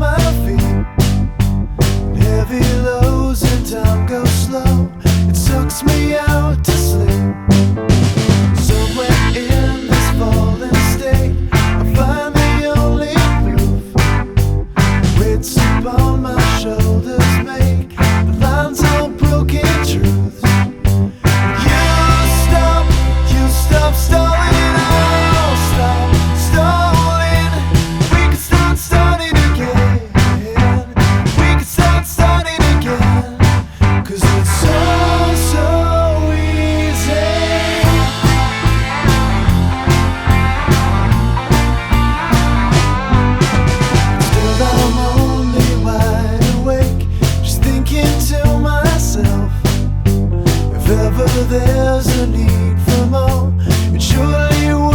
my feet. Heavy lows and time goes slow. It sucks me out to sleep. Somewhere in this fallen state, I find the only proof. Weights upon my shoulders make the lines all broken truths. You stop stalling, I'll stop stalling. We can start starting again. We can start starting again. 'Cause it's so easy. Still I'm only wide awake, just thinking to myself, if ever there's a need for more, it surely would.